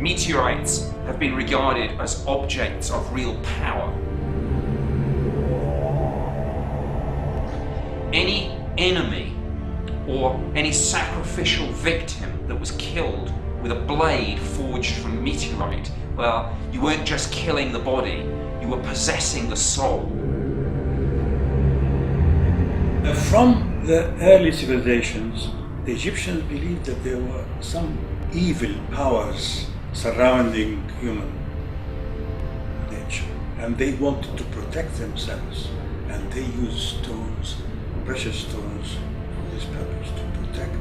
Meteorites have been regarded as objects of real power. Any enemy or any sacrificial victim that was killed with a blade forged from meteorite, well, you weren't just killing the body, you were possessing the soul. From the early civilizations, the Egyptians believed that there were some evil powers surrounding human nature, and they wanted to protect themselves, and they used stones, precious stones, for this purpose, to protect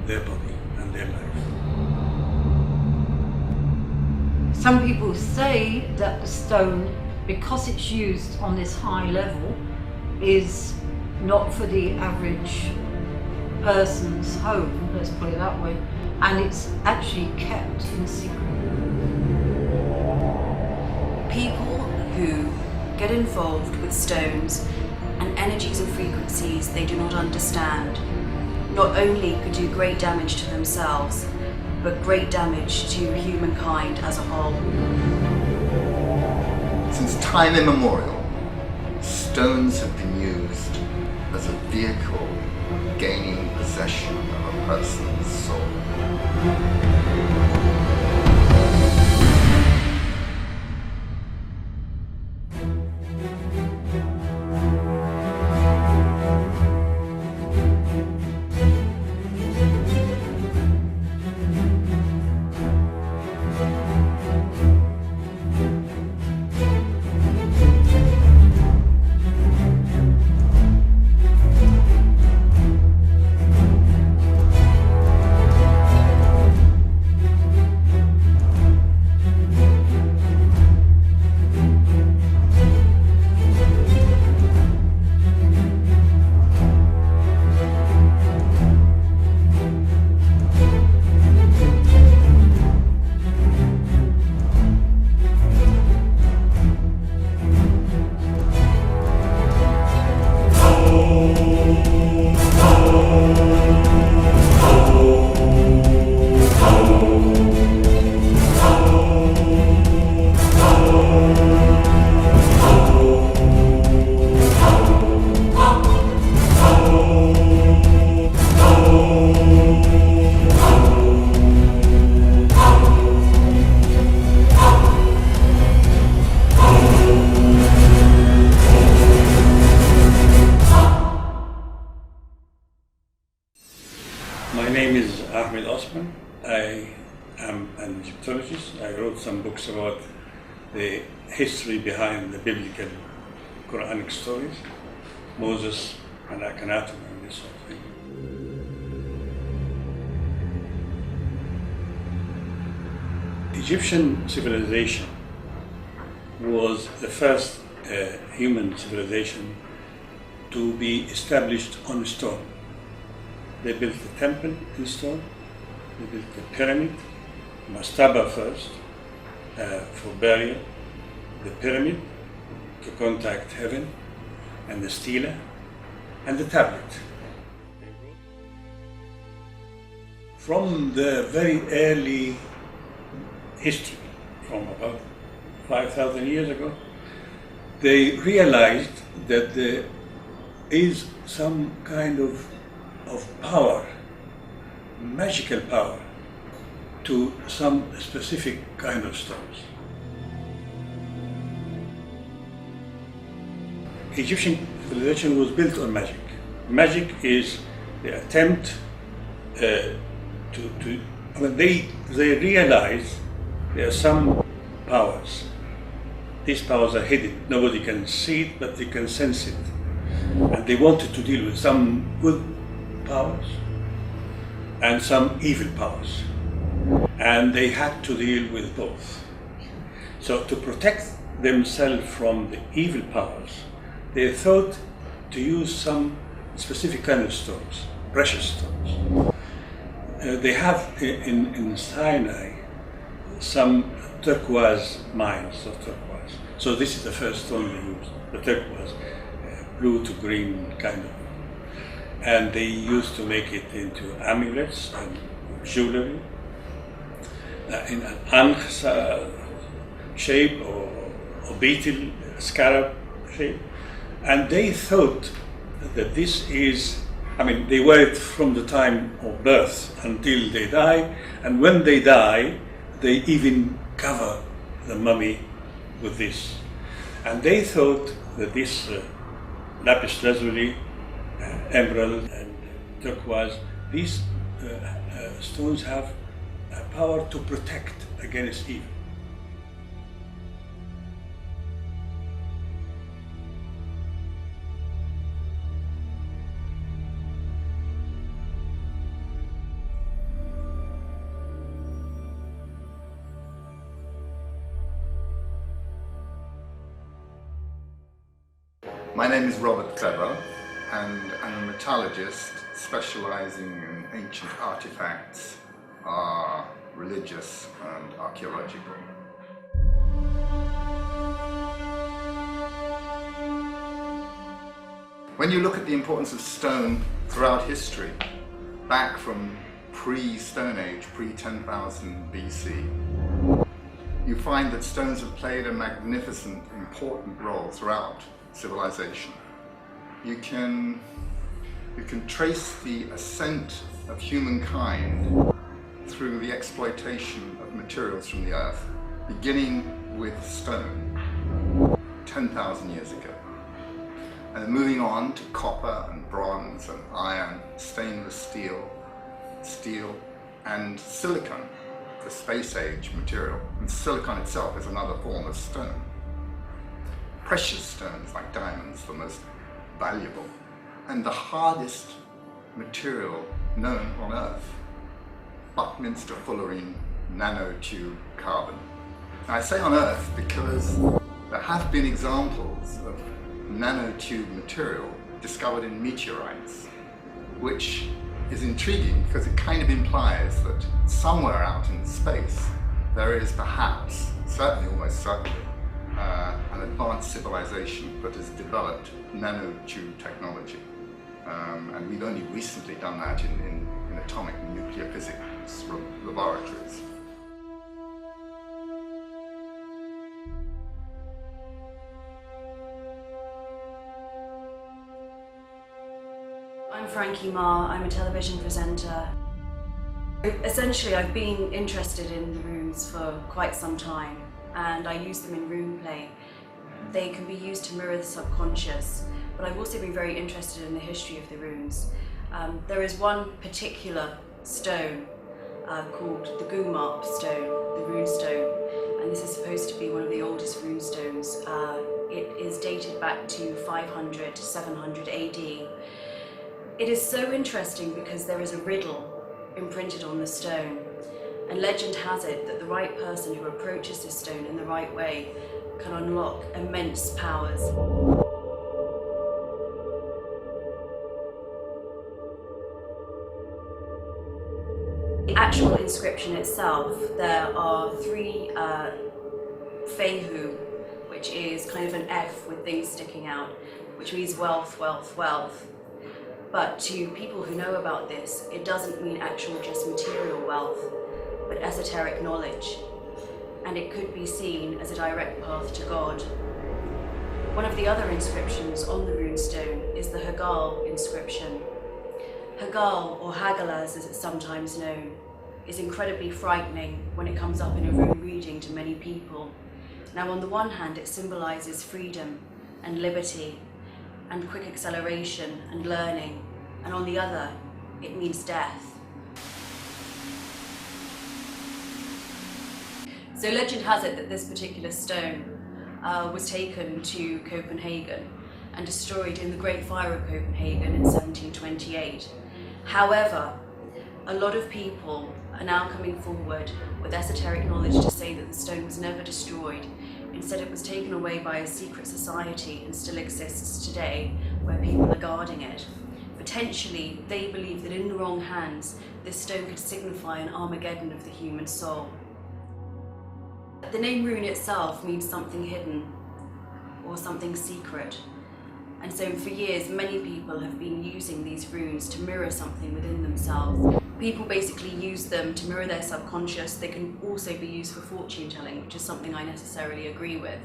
their body and their life. Some people say that the stone, because it's used on this high level, is not for the average person's home, let's put it that way, and it's actually kept in secret. People who get involved with stones and energies and frequencies they do not understand not only could do great damage to themselves, but great damage to humankind as a whole. Since time immemorial, stones have been used as a vehicle gaining possession of a person's soul. I am an Egyptologist. I wrote some books about the history behind the biblical Quranic stories, Moses and Akhenaten and this sort of thing. Egyptian civilization was the first human civilization to be established on stone. They built the temple in stone, they built the pyramid, mastaba first for burial, the pyramid to contact heaven, and the stela, and the tablet. From the very early history, from about 5,000 years ago, they realized that there is some kind of power, magical power, to some specific kind of stones. Egyptian civilization was built on magic. Magic is the attempt when they realize there are some powers. These powers are hidden. Nobody can see it, but they can sense it. And they wanted to deal with some good powers and some evil powers. And they had to deal with both. So to protect themselves from the evil powers, they thought to use some specific kind of stones, precious stones. They have in Sinai some turquoise mines of turquoise. So this is the first stone they used, the turquoise, blue to green kind of. And they used to make it into amulets and jewelry. in an ankhs shape or beetle scarab shape, and they thought that this is, I mean, they wear it from the time of birth until they die, and when they die, they even cover the mummy with this. And they thought that this lapis lazuli, emerald, and turquoise, these stones have a power to protect against evil. My name is Robert Clever, and I'm a metallurgist specializing in ancient artifacts, religious and archaeological. When you look at the importance of stone throughout history, back from pre-Stone Age, pre-10,000 BC, you find that stones have played a magnificent, important role throughout civilization. You can trace the ascent of humankind through the exploitation of materials from the earth, beginning with stone 10,000 years ago, and moving on to copper and bronze and iron, stainless steel and silicon, the space age material. And silicon itself is another form of stone. Precious stones like diamonds, the most valuable, and the hardest material known on Earth, Buckminster fullerene nanotube carbon. Now I say on Earth because there have been examples of nanotube material discovered in meteorites, which is intriguing because it kind of implies that somewhere out in space there is perhaps, certainly almost certainly, an advanced civilization that has developed nanotube technology. And we've only recently done that in atomic and nuclear physics laboratories. I'm Frankie Ma, I'm a television presenter. Essentially, I've been interested in the runes for quite some time, and I use them in rune play. They can be used to mirror the subconscious, but I've also been very interested in the history of the runes. There is one particular stone called the Gumarp stone, the rune stone, and this is supposed to be one of the oldest rune stones. It is dated back to 500 to 700 AD. It is so interesting because there is a riddle imprinted on the stone, and legend has it that the right person who approaches this stone in the right way can unlock immense powers. The actual inscription itself, there are three Fehu, which is kind of an F with things sticking out, which means wealth, wealth, wealth. But to people who know about this, it doesn't mean actual just material wealth, but esoteric knowledge. And it could be seen as a direct path to God. One of the other inscriptions on the runestone is the Hagal inscription. Hagal, or Hagalaz as it's sometimes known, is incredibly frightening when it comes up in a rune reading to many people. Now on the one hand it symbolizes freedom and liberty and quick acceleration and learning, and on the other it means death. So legend has it that this particular stone was taken to Copenhagen and destroyed in the Great Fire of Copenhagen in 1728. However, a lot of people are now coming forward with esoteric knowledge to say that the stone was never destroyed. Instead, it was taken away by a secret society and still exists today, where people are guarding it. Potentially, they believe that in the wrong hands, this stone could signify an Armageddon of the human soul. The name rune itself means something hidden or something secret. And so for years, many people have been using these runes to mirror something within themselves. People basically use them to mirror their subconscious. They can also be used for fortune telling, which is something I necessarily agree with.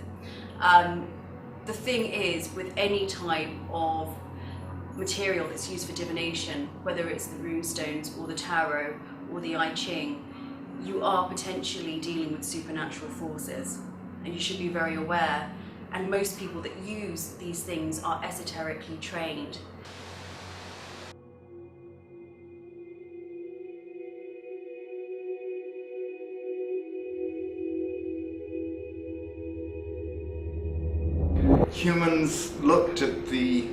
The thing is, with any type of material that's used for divination, whether it's the rune stones or the tarot or the I Ching, you are potentially dealing with supernatural forces, and you should be very aware. And most people that use these things are esoterically trained. Humans looked at the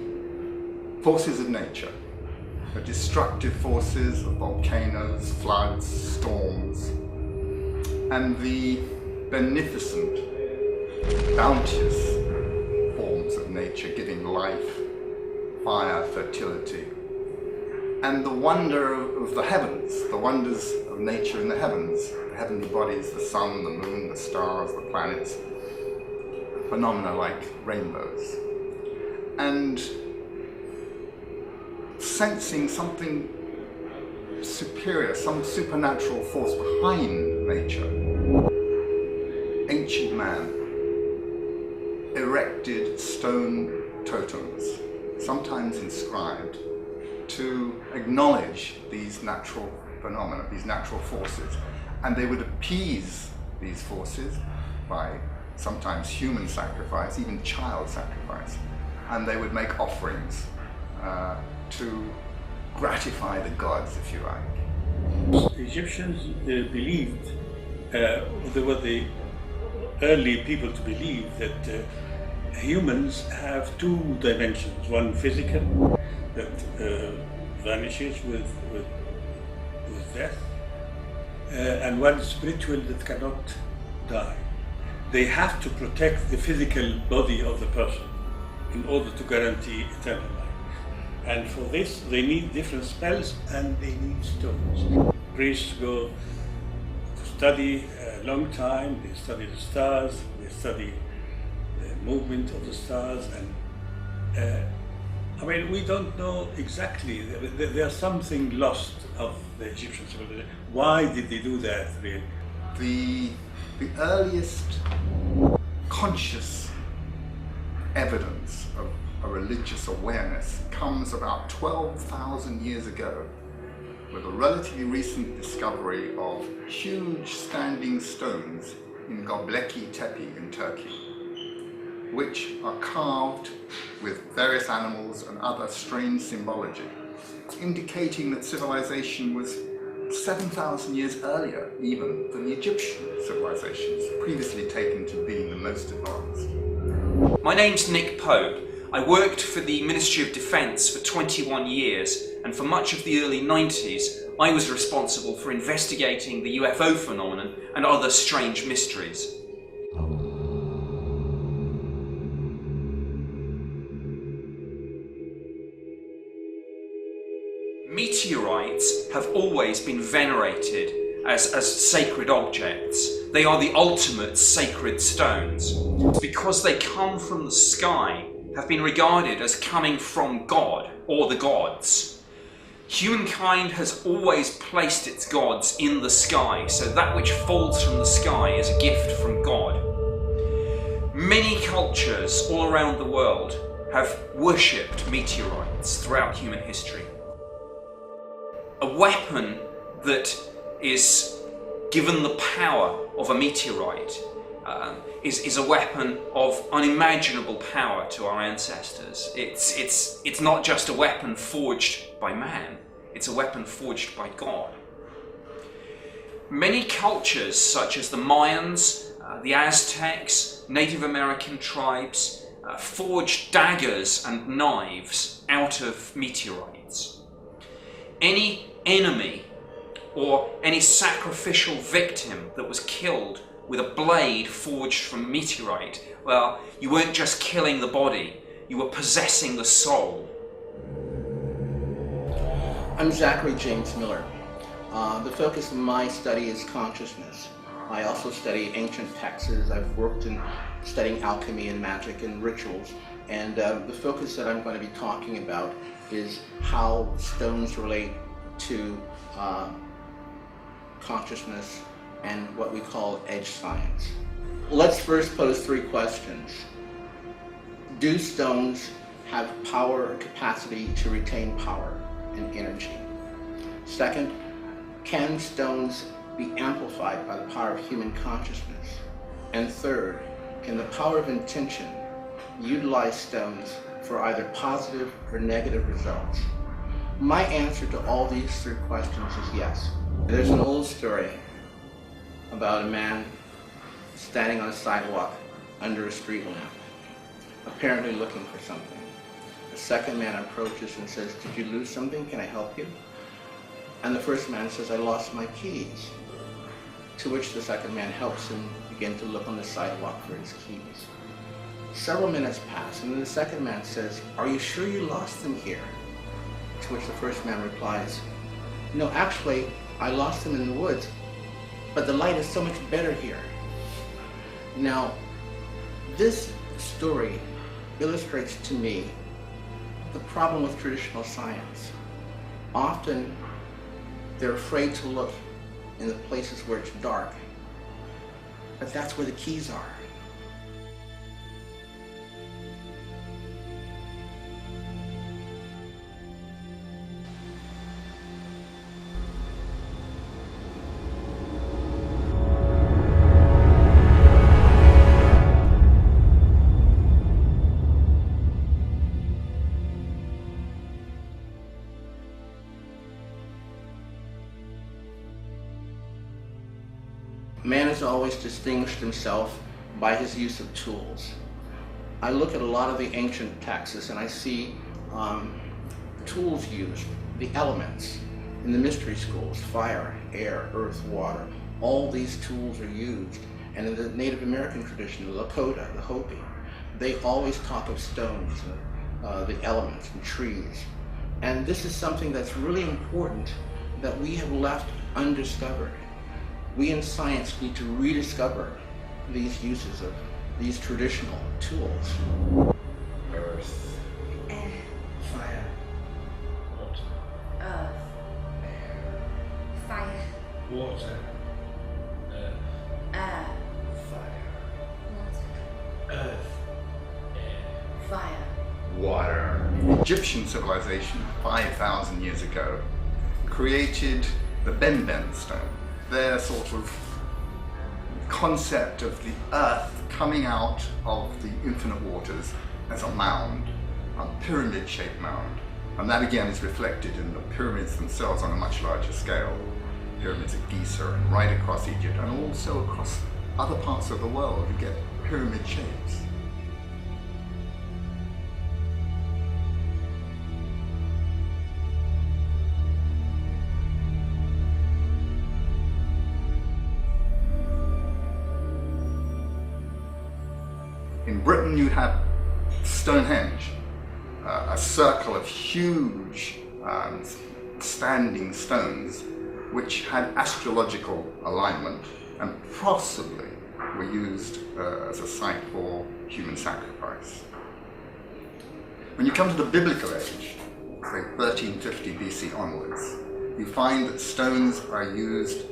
forces of nature, the destructive forces of volcanoes, floods, storms, and the beneficent, bounteous forms of nature giving life, fire, fertility, and the wonder of the heavens, the wonders of nature in the heavens, the heavenly bodies, the sun, the moon, the stars, the planets, phenomena like rainbows, and sensing something superior, some supernatural force behind nature. Ancient man erected stone totems, sometimes inscribed, to acknowledge these natural phenomena, these natural forces, and they would appease these forces by sometimes human sacrifice, even child sacrifice, and they would make offerings to gratify the gods, if you like. The Egyptians believed, they were the early people to believe that humans have two dimensions, one physical that vanishes with death, and one spiritual that cannot die. They have to protect the physical body of the person in order to guarantee eternal life. And for this, they need different spells and they need stones. Priests go to study a long time, they study the stars, they study the movement of the stars, and I mean, we don't know exactly. There's something lost of the Egyptian civilization. Why did they do that, really? The earliest conscious evidence of a religious awareness comes about 12,000 years ago with a relatively recent discovery of huge standing stones in Göbekli Tepe in Turkey, which are carved with various animals and other strange symbology, indicating that civilization was 7,000 years earlier even than the Egyptian civilizations, previously taken to be the most advanced. My name's Nick Pope. I worked for the Ministry of Defence for 21 years, and for much of the early 90s I was responsible for investigating the UFO phenomenon and other strange mysteries. Meteorites have always been venerated as sacred objects. They are the ultimate sacred stones. Because they come from the sky, have been regarded as coming from God or the gods. Humankind has always placed its gods in the sky, so that which falls from the sky is a gift from God. Many cultures all around the world have worshipped meteorites throughout human history. A weapon that is given the power of a meteorite is a weapon of unimaginable power to our ancestors. It's not just a weapon forged by man, it's a weapon forged by God. Many cultures, such as the Mayans, the Aztecs, Native American tribes, forged daggers and knives out of meteorites. Any enemy or any sacrificial victim that was killed with a blade forged from meteorite, well, you weren't just killing the body, you were possessing the soul. I'm Zachary James Miller. The focus of my study is consciousness. I also study ancient texts. I've worked in studying alchemy and magic and rituals. And the focus that I'm going to be talking about is how stones relate to consciousness and what we call edge science. Let's first pose 3 questions. Do stones have power or capacity to retain power and energy? Second, can stones be amplified by the power of human consciousness? And third, can the power of intention utilize stones for either positive or negative results? My answer to all these 3 questions is yes. There's an old story about a man standing on a sidewalk under a street lamp, apparently looking for something. The second man approaches and says, "Did you lose something? Can I help you?" And the first man says, "I lost my keys." To which the second man helps him begin to look on the sidewalk for his keys. Several minutes pass, and then the second man says, "Are you sure you lost them here?" To which the first man replies, "No, actually, I lost them in the woods, but the light is so much better here." Now, this story illustrates to me the problem with traditional science. Often, they're afraid to look in the places where it's dark, but that's where the keys are. Man has always distinguished himself by his use of tools. I look at a lot of the ancient texts and I see tools used, the elements. In the mystery schools, fire, air, earth, water, all these tools are used. And in the Native American tradition, the Lakota, the Hopi, they always talk of stones, the elements and trees. And this is something that's really important that we have left undiscovered. We in science need to rediscover these uses of these traditional tools. Earth, Air, fire, water, earth, air, fire, water, earth, air, fire, water, earth, air, fire. water. Egyptian civilization 5,000 years ago created the Ben stone. Their sort of concept of the earth coming out of the infinite waters as a mound, a pyramid-shaped mound. And that again is reflected in the pyramids themselves on a much larger scale. Pyramids at Giza and right across Egypt, and also across other parts of the world you get pyramid shapes. In Britain, you have Stonehenge, a circle of huge standing stones which had astrological alignment and possibly were used as a site for human sacrifice. When you come to the biblical age, say 1350 BC onwards, you find that stones are used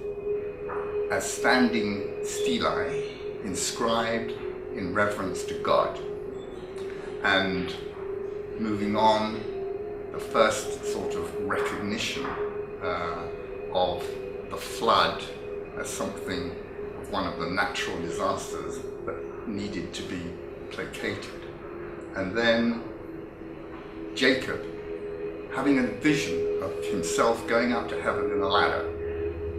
as standing stelae inscribed in reverence to God. And moving on, the first sort of recognition of the flood as something, one of the natural disasters that needed to be placated. And then Jacob having a vision of himself going up to heaven in a ladder.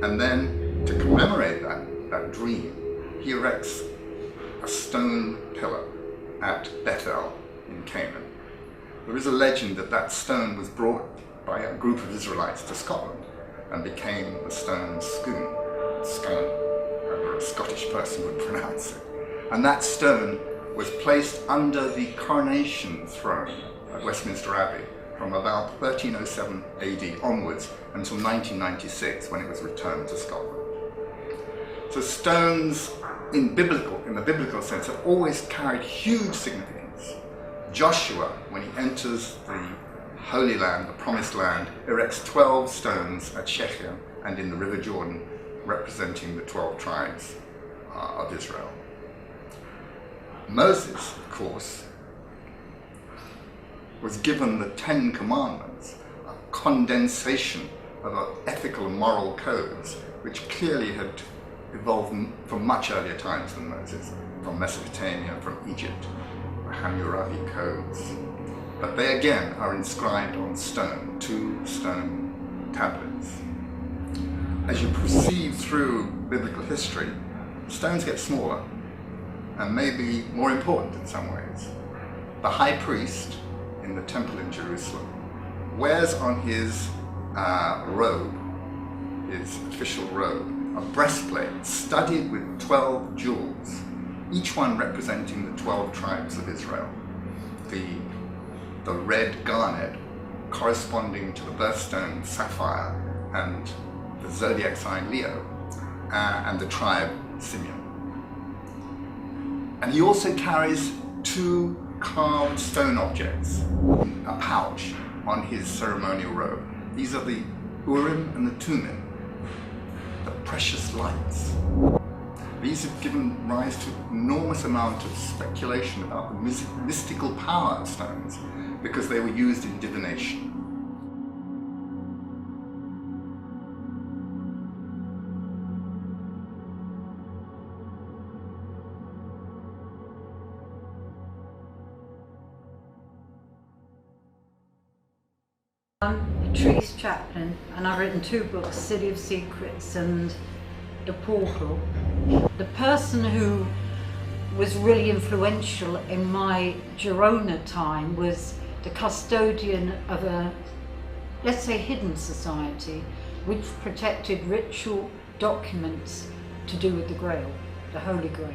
And then to commemorate that dream, he erects a stone pillar at Bethel in Canaan. There is a legend that that stone was brought by a group of Israelites to Scotland and became the stone scone, however a Scottish person would pronounce it. And that stone was placed under the coronation throne at Westminster Abbey from about 1307 AD onwards until 1996 when it was returned to Scotland. So stones in the biblical sense have always carried huge significance. Joshua, when he enters the Holy Land, the Promised Land, erects 12 stones at Shechem and in the River Jordan, representing the 12 tribes of Israel. Moses, of course, was given the 10 Commandments, a condensation of ethical and moral codes, which clearly had evolved from much earlier times than Moses, from Mesopotamia, from Egypt, Hammurabi codes. But they again are inscribed on stone, 2 stone tablets. As you proceed through biblical history, stones get smaller and maybe more important in some ways. The high priest in the temple in Jerusalem wears on his robe, his official robe, a breastplate studded with 12 jewels, each one representing the 12 tribes of Israel. The red garnet corresponding to the birthstone sapphire and the zodiac sign Leo, and the tribe Simeon. And he also carries 2 carved stone objects in a pouch on his ceremonial robe. These are the Urim and the Thummim, the precious lights. These have given rise to an enormous amount of speculation about the mystical power of stones, because they were used in divination. I'm a Trees chaplain, and I've written 2 books, City of Secrets and The Portal. The person who was really influential in my Girona time was the custodian of a, let's say, hidden society, which protected ritual documents to do with the Grail, the Holy Grail.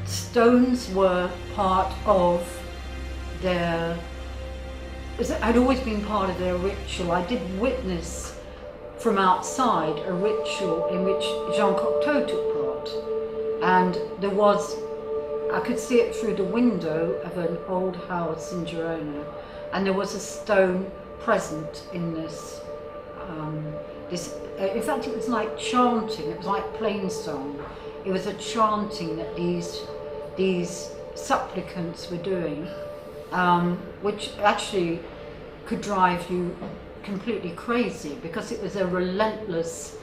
Stones were part of had always been part of their ritual. I did witness from outside a ritual in which Jean Cocteau took part, and there was, I could see it through the window of an old house in Girona, and there was a stone present in this, in fact it was like chanting, it was like plain song. It was a chanting that these supplicants were doing, which actually could drive you completely crazy, because it was a relentless,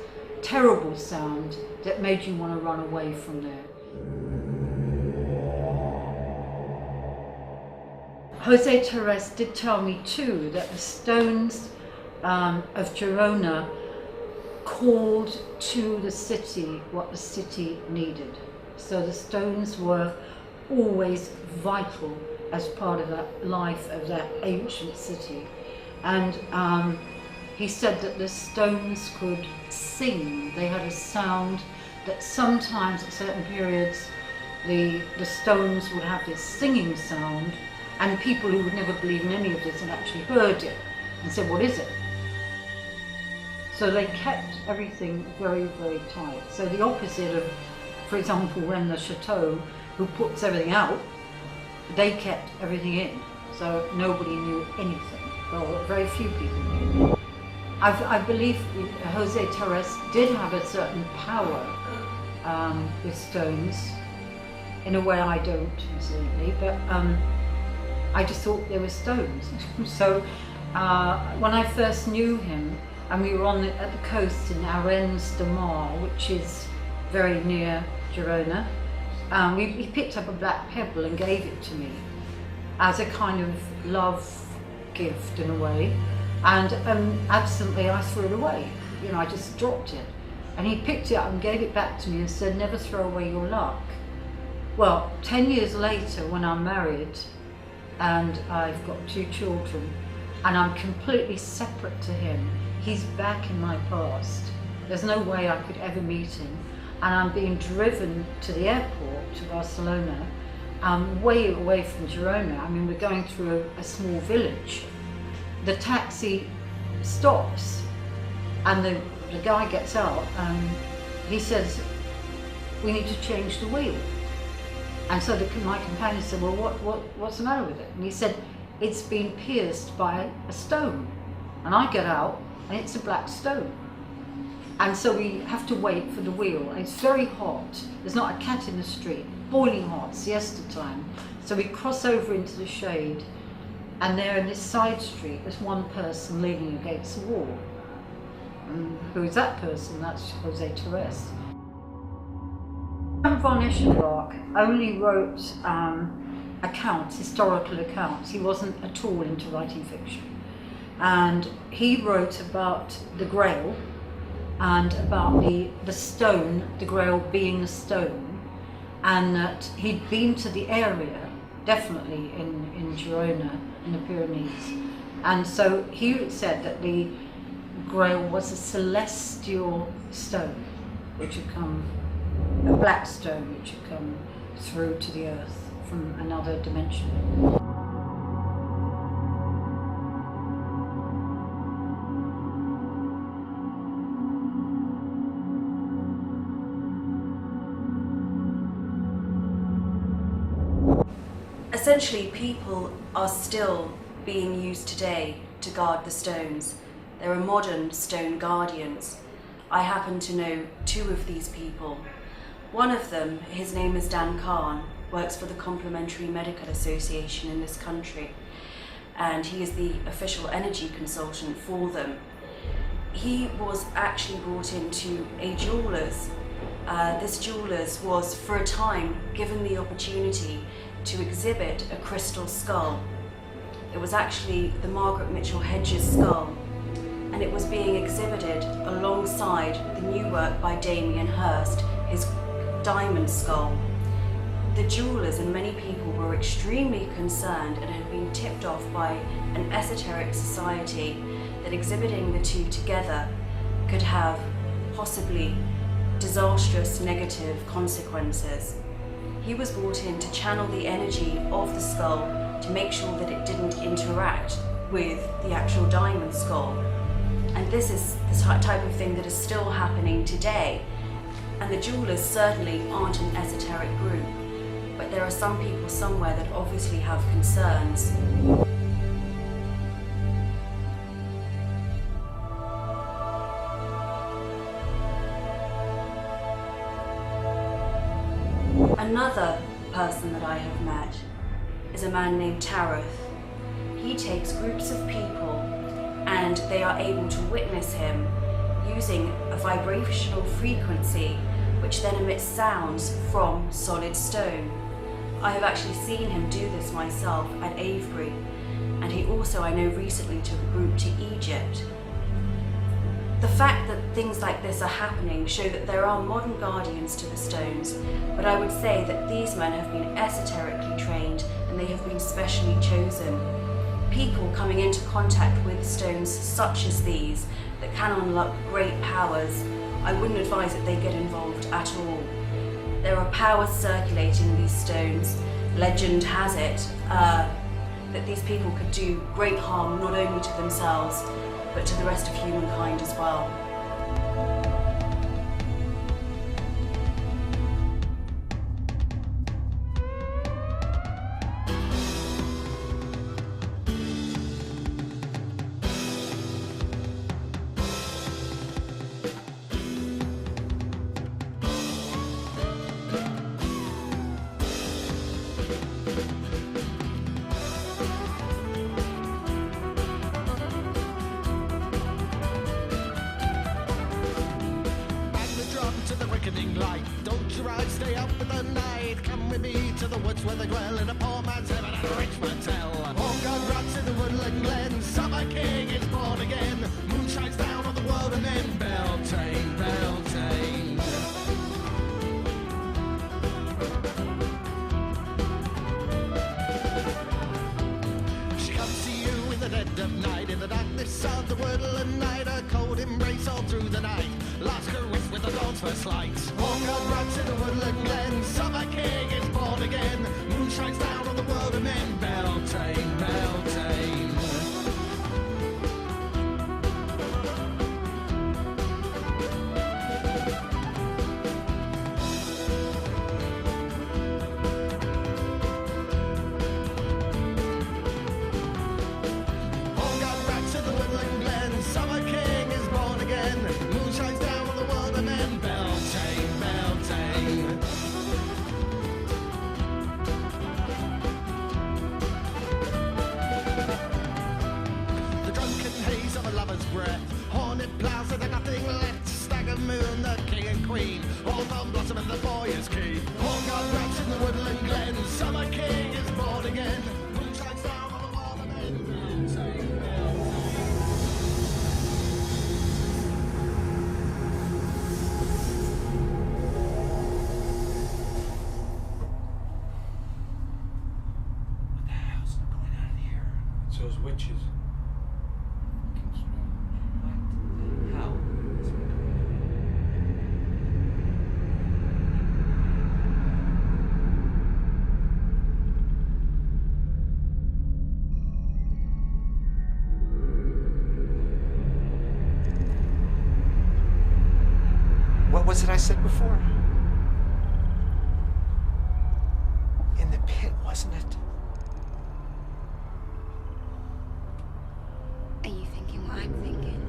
terrible sound that made you want to run away from there. Jose Torres did tell me too that the stones of Girona called to the city what the city needed. So the stones were always vital as part of that life of that ancient city. And he said that the stones could sing. They had a sound that sometimes at certain periods the stones would have this singing sound, and people who would never believe in any of this had actually heard it and said, what is it? So they kept everything very, very tight. So the opposite of, for example, when the Chateau, who puts everything out, they kept everything in. So nobody knew anything. Well, very few people knew. I believe Jose Torres did have a certain power with stones. In a way I don't, incidentally, but I just thought they were stones. So when I first knew him, and we were at the coast in Arenys de Mar, which is very near Girona, he picked up a black pebble and gave it to me as a kind of love gift in a way, and absently I threw it away. You know, I just dropped it, and he picked it up and gave it back to me and said, never throw away your luck. Well, 10 years later, when I'm married and I've got 2 children and I'm completely separate to him, he's back in my past. There's no way I could ever meet him, and I'm being driven to the airport to Barcelona, way away from Girona. I mean, we're going through a small village. The taxi stops and the guy gets out and he says, we need to change the wheel. And so my companion said, well, what's the matter with it? And he said, it's been pierced by a stone. And I get out and it's a black stone. And so we have to wait for the wheel. And it's very hot. There's not a cat in the street. Boiling hot, siesta time. So we cross over into the shade, and there in this side street there's one person leaning against the wall. And who is that person? That's Jose Torres. Von Eschenbach only wrote accounts, historical accounts. He wasn't at all into writing fiction. And he wrote about the Grail and about the stone, the Grail being a stone, and that he'd been to the area, definitely in Girona, in the Pyrenees. And so he said that the Grail was a celestial stone, which had come, a black stone, which had come through to the earth from another dimension. Essentially, people are still being used today to guard the stones. There are modern stone guardians. I happen to know two of these people. One of them, his name is Dan Khan, works for the Complementary Medical Association in this country, and he is the official energy consultant for them. He was actually brought into a jeweler's. This jeweler's was, for a time, given the opportunity to exhibit a crystal skull. It was actually the Margaret Mitchell Hedges skull, and it was being exhibited alongside the new work by Damien Hirst, his diamond skull. The jewelers and many people were extremely concerned and had been tipped off by an esoteric society that exhibiting the two together could have possibly disastrous negative consequences. He was brought in to channel the energy of the skull to make sure that it didn't interact with the actual diamond skull. And this is the type of thing that is still happening today. And the jewelers certainly aren't an esoteric group, but there are some people somewhere that obviously have concerns. Another person that I have met is a man named Tareth. He takes groups of people and they are able to witness him using a vibrational frequency which then emits sounds from solid stone. I have actually seen him do this myself at Avebury, and he also, I know, recently took a group to Egypt. The fact that things like this are happening show that there are modern guardians to the stones, but I would say that these men have been esoterically trained and they have been specially chosen. People coming into contact with stones such as these that can unlock great powers, I wouldn't advise that they get involved at all. There are powers circulating these stones. Legend has it that these people could do great harm not only to themselves, but to the rest of humankind as well. Light. Don't your eyes stay up in the night. Come with me to the woods where they dwell, in a poor man's heaven and a rich man's hell. All God rots in the woodland glen. Summer king is born again. Moon shines down on the world and then Beltane, Beltane. She comes to you in the dead of night, in the darkness of the woodland night. A cold embrace all through the night. Last caress with the dawn's first light. All God rots in the woodland glen. Summer king is born again. Moon shines down on the world of men. Beltane, Beltane. All got rats in the woodland glen. Summer king is born again. Moon shines down on the world of men. Beltane, Beltane. The drunken haze of a lover's breath. Hornet plaza, there's nothing left. Stagger moon, the king and queen. All found blossom and the boy is key. All got rats in the woodland glen. Summer king is born again. Moon shines down on the world of men. Beltane, Beltane. What the hell's going on here? It's those witches. What the hell? What was it I said before? In the pit, wasn't it? Are you thinking what I'm thinking?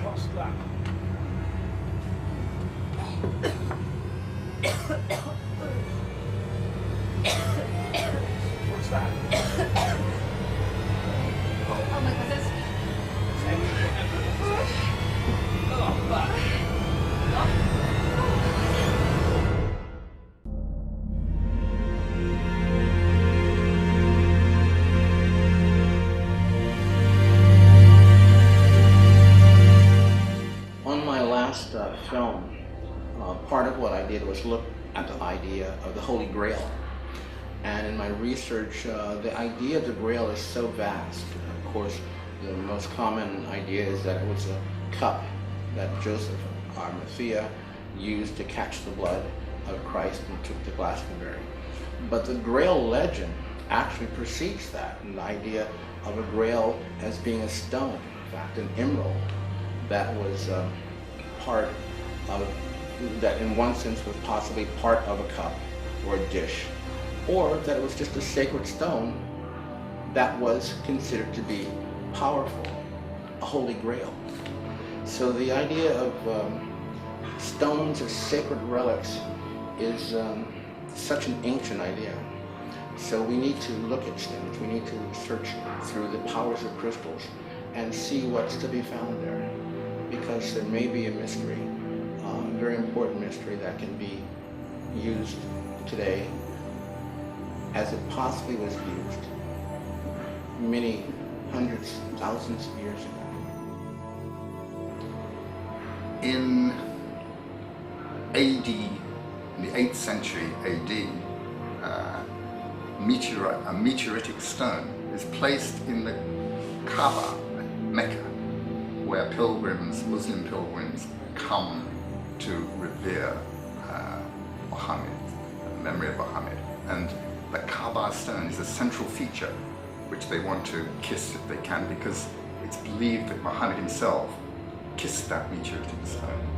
What's that? What's that? Oh my god, that's... Oh, fuck. On my last film, part of what I did was look at the idea of the Holy Grail. And in my research, the idea of the Grail is so vast. Of course, the most common idea is that it was a cup that Joseph, Arimathea, used to catch the blood of Christ and took to Glastonbury. But the Grail legend actually precedes that, and the idea of a Grail as being a stone, in fact an emerald, that was part of, that in one sense was possibly part of a cup or a dish, or that it was just a sacred stone that was considered to be powerful, a holy grail. So the idea of stones as sacred relics is such an ancient idea. So we need to look at stones, we need to search through the powers of crystals and see what's to be found there, because there may be a mystery, a very important mystery that can be used today as it possibly was used many hundreds, thousands of years ago. In AD, in the 8th century AD, a meteoritic stone is placed in the Kaaba, Mecca, where pilgrims, Muslim pilgrims, come to revere Muhammad, the memory of Muhammad. And the Kaaba stone is a central feature which they want to kiss if they can, because it's believed that Muhammad himself kissed that meteoritic stone.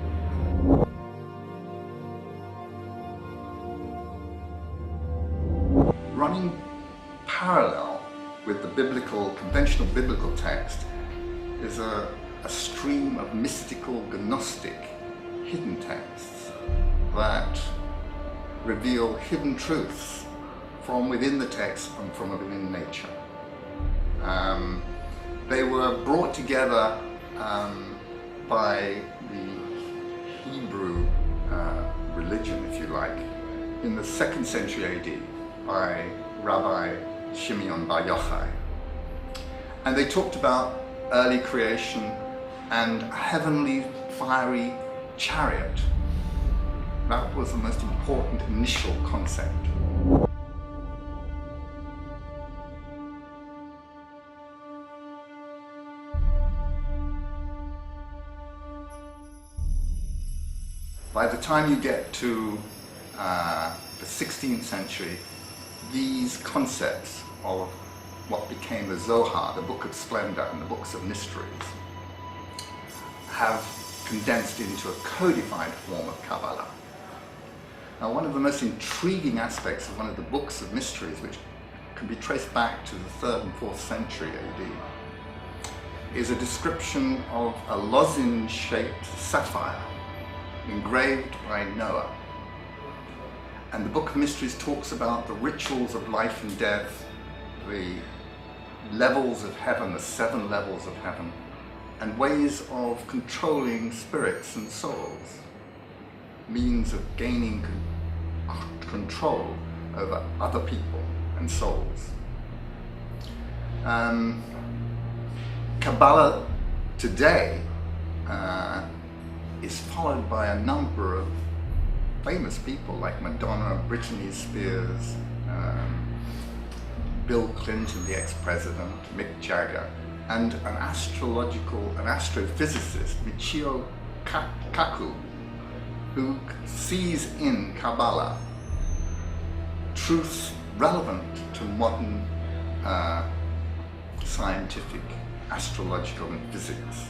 Running parallel with the conventional biblical text is a stream of mystical, gnostic, hidden texts that reveal hidden truths from within the text and from within nature. They were brought together by the Hebrew religion, if you like, in the 2nd century AD by Rabbi Shimeon Bar Yochai. And they talked about early creation and a heavenly fiery chariot. That was the most important initial concept. By the time you get to the 16th century, these concepts of what became the Zohar, the Book of Splendor and the Books of Mysteries, have condensed into a codified form of Cabala. Now, one of the most intriguing aspects of one of the Books of Mysteries, which can be traced back to the 3rd and 4th century AD, is a description of a lozenge-shaped sapphire engraved by Noah. And the Book of Mysteries talks about the rituals of life and death, the levels of heaven, the 7 levels of heaven, and ways of controlling spirits and souls, means of gaining control over other people and souls. Cabala today is followed by a number of famous people like Madonna, Britney Spears, Bill Clinton, the ex-president, Mick Jagger, and an astrophysicist, Michio Kaku, who sees in Cabala truths relevant to modern scientific, astrological and physics.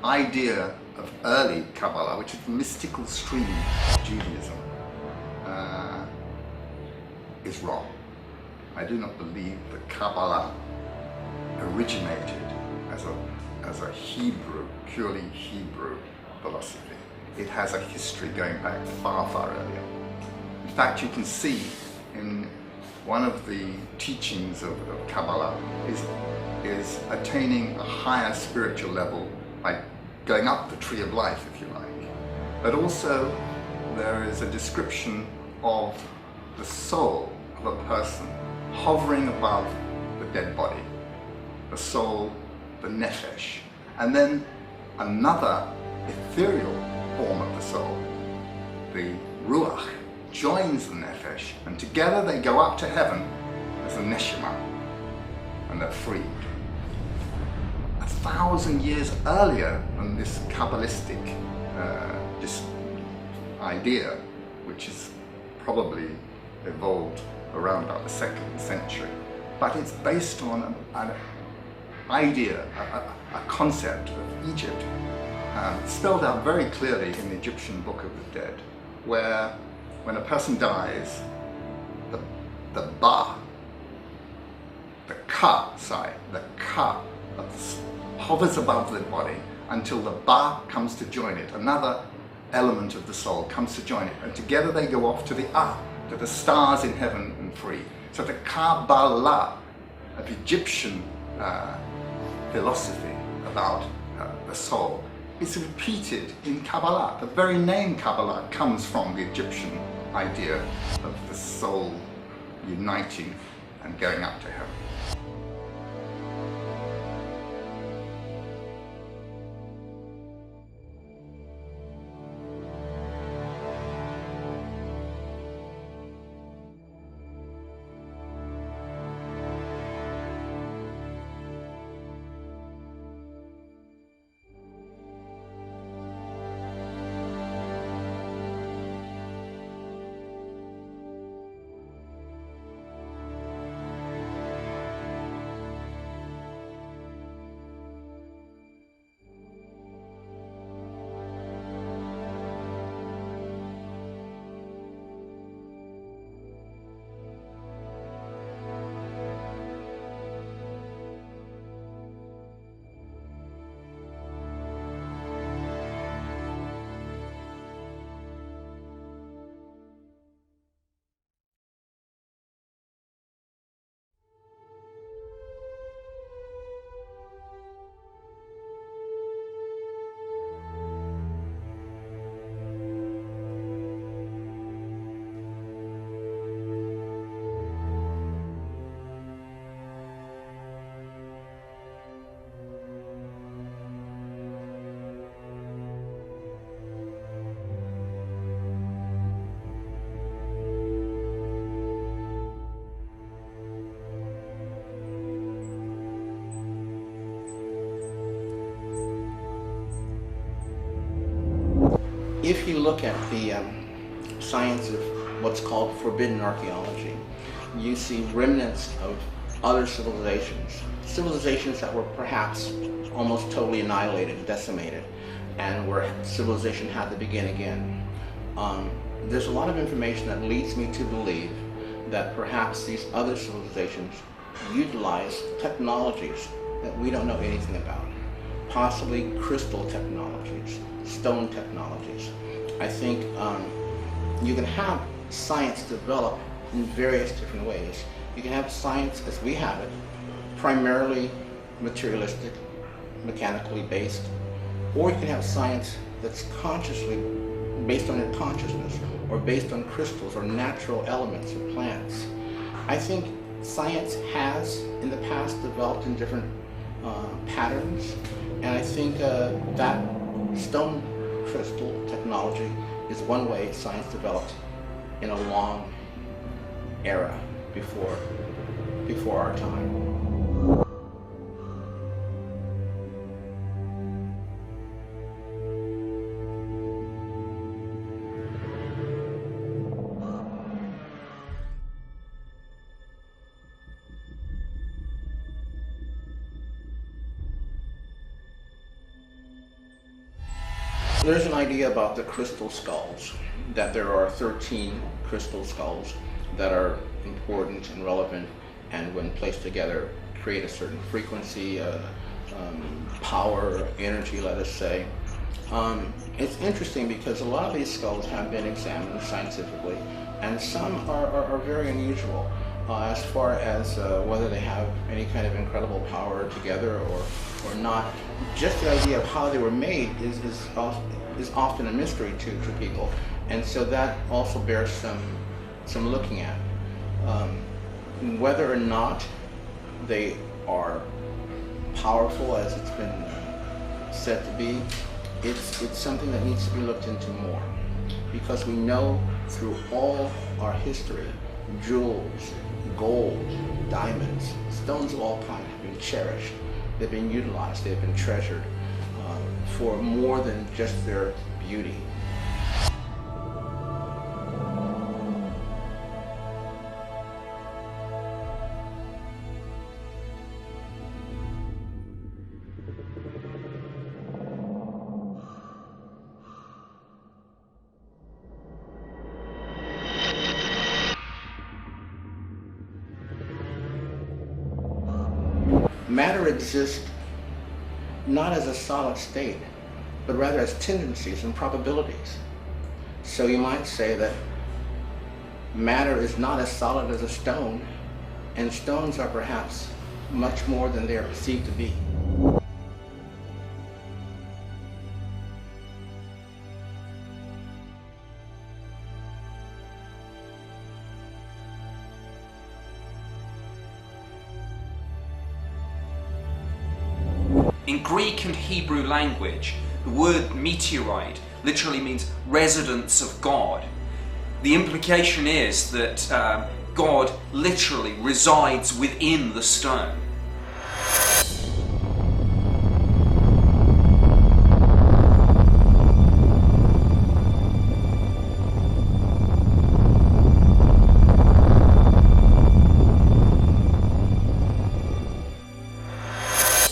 Idea of early Cabala, which is the mystical stream of Judaism, is wrong. I do not believe that Cabala originated as a Hebrew, purely Hebrew philosophy. It has a history going back far, far earlier. In fact, you can see in one of the teachings of Cabala is attaining a higher spiritual level by going up the tree of life, if you like. But also there is a description of the soul of a person hovering above the dead body, the soul, the nefesh, and then another ethereal form of the soul, the ruach, joins the nefesh, and together they go up to heaven as a neshama, and they're freed. 1,000 years earlier than this Kabbalistic this idea, which is probably evolved around about the 2nd century. But it's based on an idea, a concept of Egypt, spelled out very clearly in the Egyptian Book of the Dead, where when a person dies, the Ba, the Ka hovers above the body until the Ba comes to join it. Another element of the soul comes to join it, and together they go off to the to the stars in heaven and free. So the Cabala of Egyptian philosophy about the soul is repeated in Cabala. The very name Cabala comes from the Egyptian idea of the soul uniting and going up to heaven. if you look at the science of what's called forbidden archaeology, you see remnants of other civilizations that were perhaps almost totally annihilated, decimated, and where civilization had to begin again. There's a lot of information that leads me to believe that perhaps these other civilizations utilize technologies that we don't know anything about, possibly crystal technologies, stone technologies. I think you can have science develop in various different ways. You can have science as we have it, primarily materialistic, mechanically based, or you can have science that's consciously based on your consciousness, or based on crystals or natural elements of plants. I think science has in the past developed in different patterns, and I think that stone crystal technology is one way science developed in a long era before our time. There's an idea about the crystal skulls, that there are 13 crystal skulls that are important and relevant, and when placed together create a certain frequency, power, energy, let us say. It's interesting because a lot of these skulls have been examined scientifically, and some are very unusual as far as whether they have any kind of incredible power together or not. Just the idea of how they were made is often a mystery to people, and so that also bears some looking at. Whether or not they are powerful as it's been said to be, it's something that needs to be looked into more, because we know through all our history, jewels, gold, diamonds, stones of all kinds have been cherished, they've been utilized, they've been treasured for more than just their beauty. Matter exists not as a solid state, but rather as tendencies and probabilities. So you might say that matter is not as solid as a stone, and stones are perhaps much more than they are perceived to be. In Greek and Hebrew language, the word meteorite literally means residence of God. The implication is that God literally resides within the stone.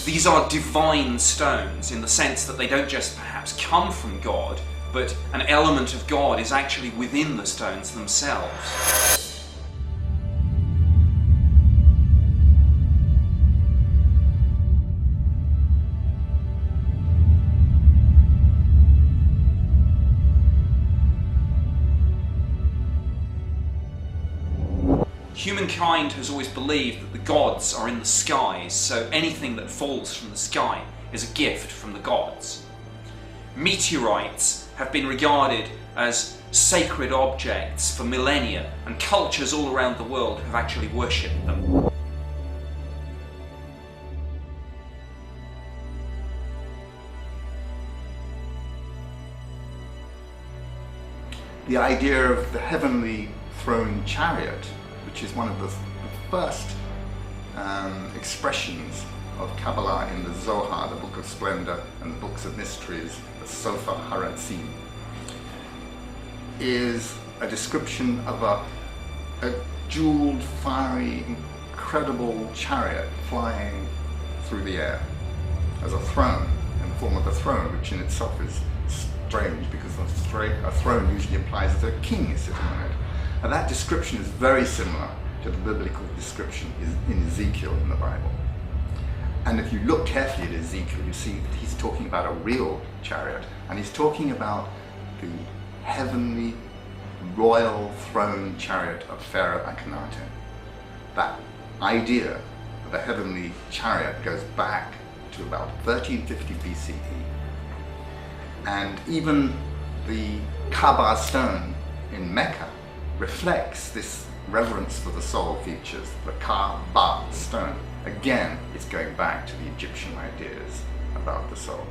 These are divine stones in the sense that they don't just perhaps come from God, but an element of God is actually within the stones themselves. Humankind has always believed that the gods are in the skies, so anything that falls from the sky is a gift from the gods. Meteorites have been regarded as sacred objects for millennia, and cultures all around the world have actually worshipped them. The idea of the heavenly throne chariot, which is one of the first expressions of Cabala in the Zohar, the Book of Splendor, and the Books of Mysteries, the Sofer Haratzim. is a description of a jeweled, fiery, incredible chariot flying through the air as a throne, in the form of a throne, which in itself is strange because a throne usually implies that a king is sitting on it. And that description is very similar to the biblical description in Ezekiel in the Bible. And if you look carefully at Ezekiel, you see that he's talking about a real chariot, and he's talking about the heavenly royal throne chariot of Pharaoh Akhenaten. That idea of a heavenly chariot goes back to about 1350 BCE. And even the Kaaba stone in Mecca reflects this reverence for the soul features, the Kaaba stone. Again, it's going back to the Egyptian ideas about the soul.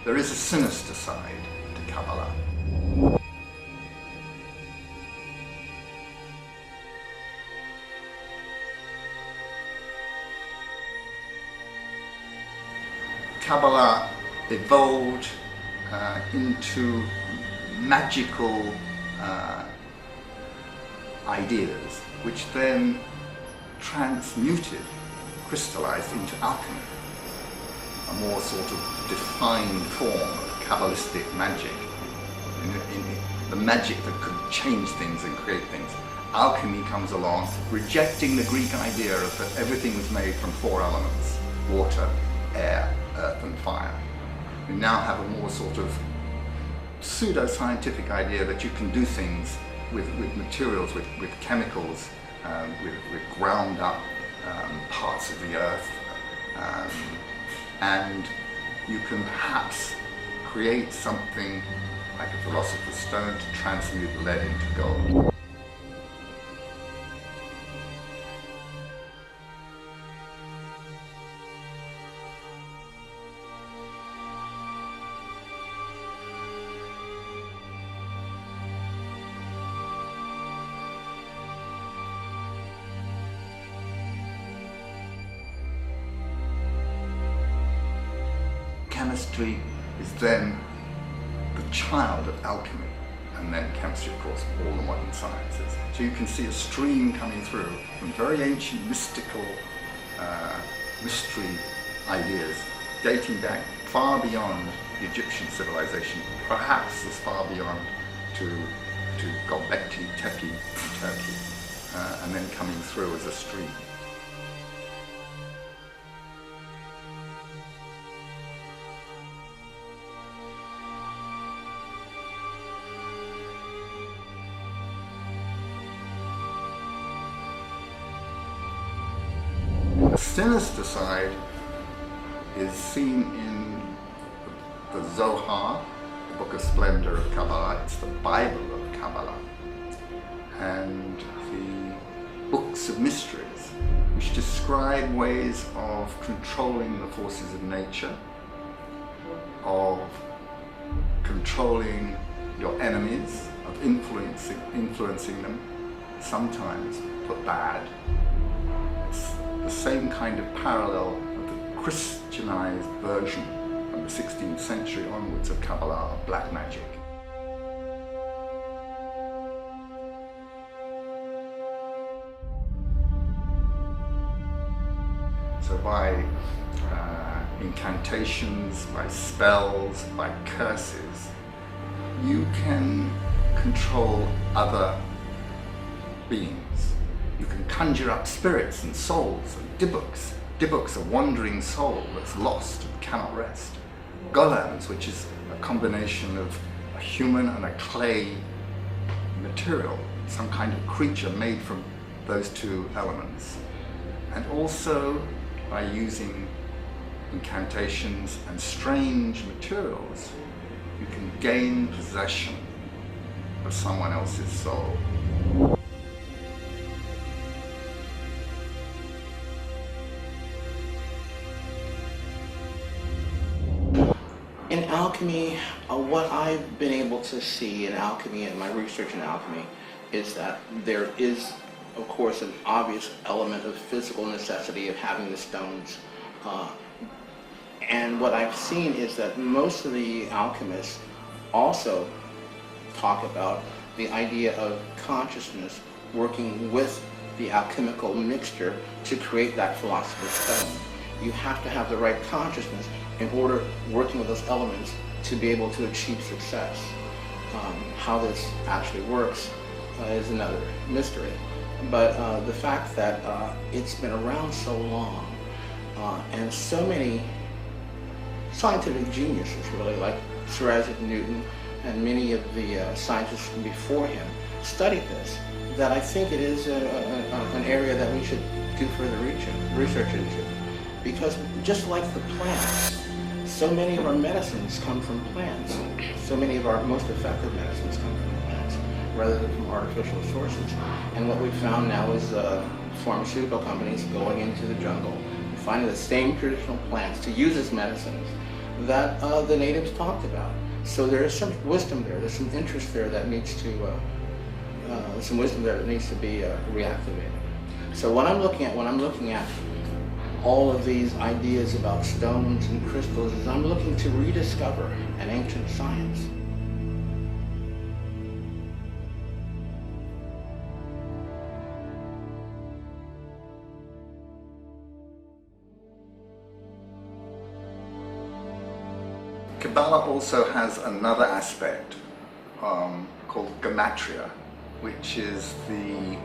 There is a sinister side to Cabala. Cabala evolved into magical ideas, which then transmuted, crystallized into alchemy, a more sort of defined form of Kabbalistic magic, in the magic that could change things and create things. Alchemy comes along, rejecting the Greek idea of that everything was made from 4 elements: water, air, earth and fire. We now have a more sort of pseudo-scientific idea that you can do things with materials, with chemicals, with ground up parts of the earth, and you can perhaps create something like a philosopher's stone to transmute lead into gold. Chemistry is then the child of alchemy, and then chemistry, of course, all the modern sciences. So you can see a stream coming through from very ancient mystical mystery ideas dating back far beyond the Egyptian civilization, perhaps as far beyond to Göbekli Tepe in Turkey, and then coming through as a stream. The sinister side is seen in the Zohar, the Book of Splendor of Kabbalah. It's the Bible of Kabbalah, and the books of mysteries, which describe ways of controlling the forces of nature, of controlling your enemies, of influencing them, sometimes for bad. It's the same kind of parallel of the Christianized version from the 16th century onwards of Kabbalah, of black magic. So by incantations, by spells, by curses, you can control other beings. You can conjure up spirits and souls and dibuks. Dibuks, a wandering soul that's lost and cannot rest. Golems, which is a combination of a human and a clay material, some kind of creature made from those 2 elements. And also by using incantations and strange materials, you can gain possession of someone else's soul. alchemy, what I've been able to see in alchemy and my research in alchemy is that there is, of course, an obvious element of physical necessity of having the stones. And what I've seen is that most of the alchemists also talk about the idea of consciousness working with the alchemical mixture to create that philosopher's stone. You have to have the right consciousness in order, working with those elements, to be able to achieve success. How this actually works is another mystery. But the fact that it's been around so long, and so many scientific geniuses, really, like Sir Isaac Newton and many of the scientists before him, studied this, that I think it is an area that we should do further research into. Because just like the plants, so many of our medicines come from plants. So many of our most effective medicines come from plants, rather than from artificial sources. And what we've found now is pharmaceutical companies going into the jungle, finding the same traditional plants to use as medicines that the natives talked about. So there is some wisdom there. There's some interest there that needs to, be reactivated. So what I'm looking at all of these ideas about stones and crystals is I'm looking to rediscover an ancient science. Cabala also has another aspect called gematria, which is the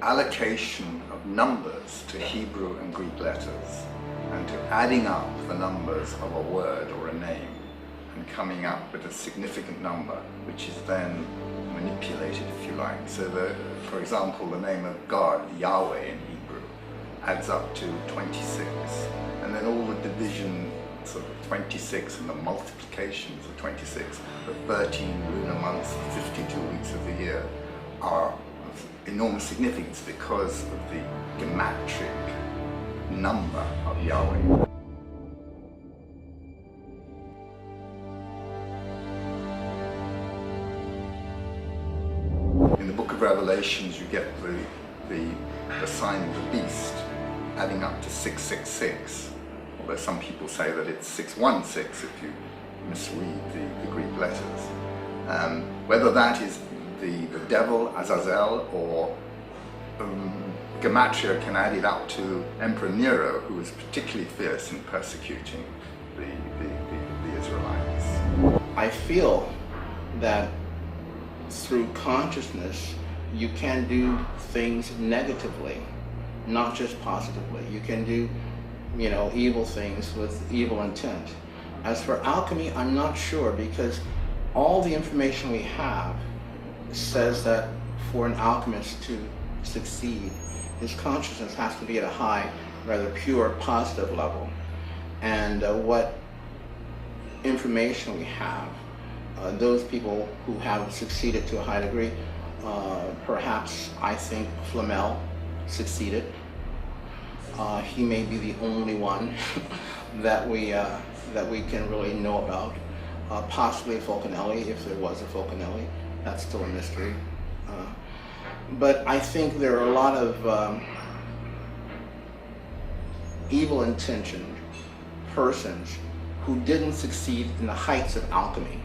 allocation of numbers to Hebrew and Greek letters, and to adding up the numbers of a word or a name and coming up with a significant number, which is then manipulated, if you like. So for example, the name of God, Yahweh in Hebrew, adds up to 26, and then all the division of 26 and the multiplications of 26, the 13 lunar months, the 52 weeks of the year, are of enormous significance because of the gematric number of Yahweh. In the book of Revelations, you get the sign of the beast adding up to 666. Although some people say that it's 616 if you misread the Greek letters. Whether that is the devil, Azazel, or gematria can add it up to Emperor Nero, who was particularly fierce in persecuting the Israelites. I feel that through consciousness, you can do things negatively, not just positively. You can do evil things with evil intent. As for alchemy, I'm not sure, because all the information we have says that for an alchemist to succeed, his consciousness has to be at a high, rather pure, positive level. And what information we have, those people who have succeeded to a high degree, perhaps I think Flamel succeeded. He may be the only one that we can really know about. Possibly Fulcanelli, if there was a Fulcanelli. That's still a mystery. But I think there are a lot of evil-intentioned persons who didn't succeed in the heights of alchemy,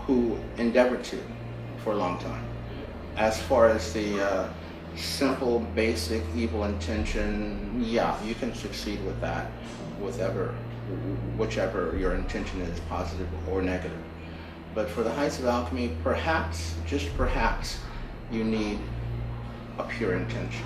who endeavored to for a long time. As far as the simple, basic evil intention, yeah, you can succeed with that, whichever your intention is, positive or negative. But for the heights of alchemy, perhaps, just perhaps, you need a pure intention.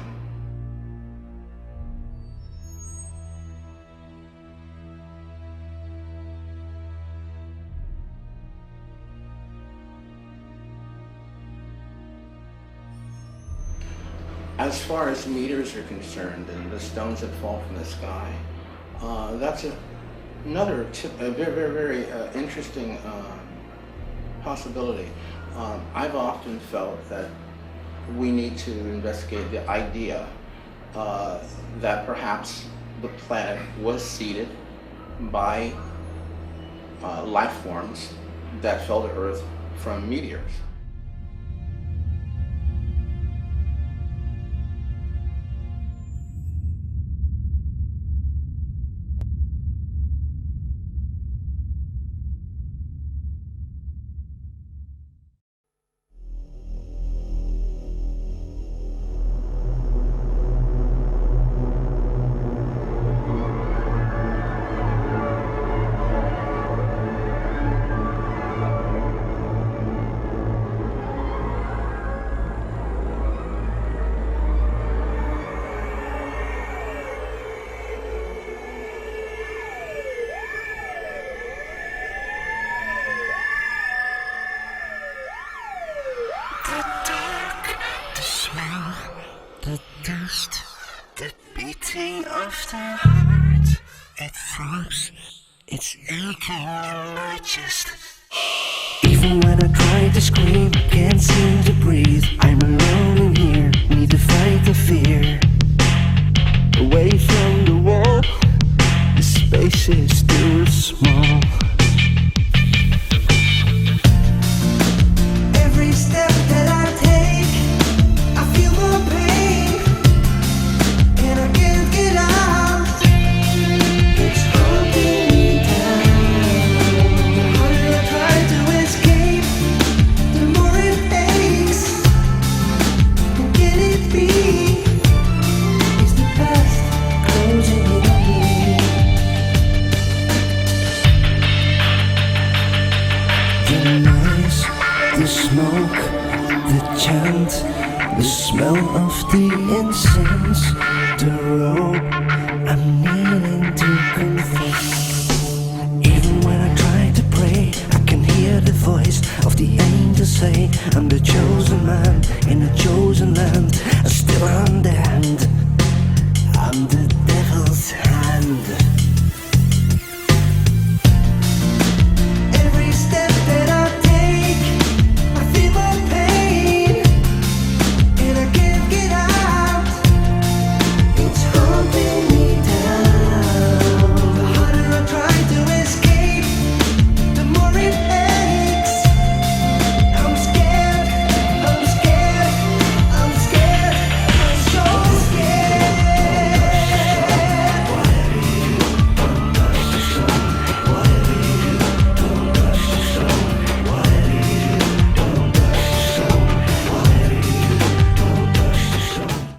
As far as meteors are concerned and the stones that fall from the sky, that's another a very, very interesting possibility. I've often felt that we need to investigate the idea that perhaps the planet was seeded by life forms that fell to Earth from meteors. The dust, the beating of the heart, it throbs, it's aching in my chest. Even when I try to scream, can't seem to breathe. I'm alone in here, need to fight the fear. Away from the wall, the space is too small. Every step that I take, I feel more pain, and I can't get out. It's holding me down. The harder I try to escape, the more it aches. And can it be? Is the past closing in? The noise, the smoke, the chant, the smell of the incense, the rope I'm kneeling to confess. Even when I try to pray, I can hear the voice of the angel say, I'm the chosen man in a chosen land. I'm still undead, I'm the devil's hand.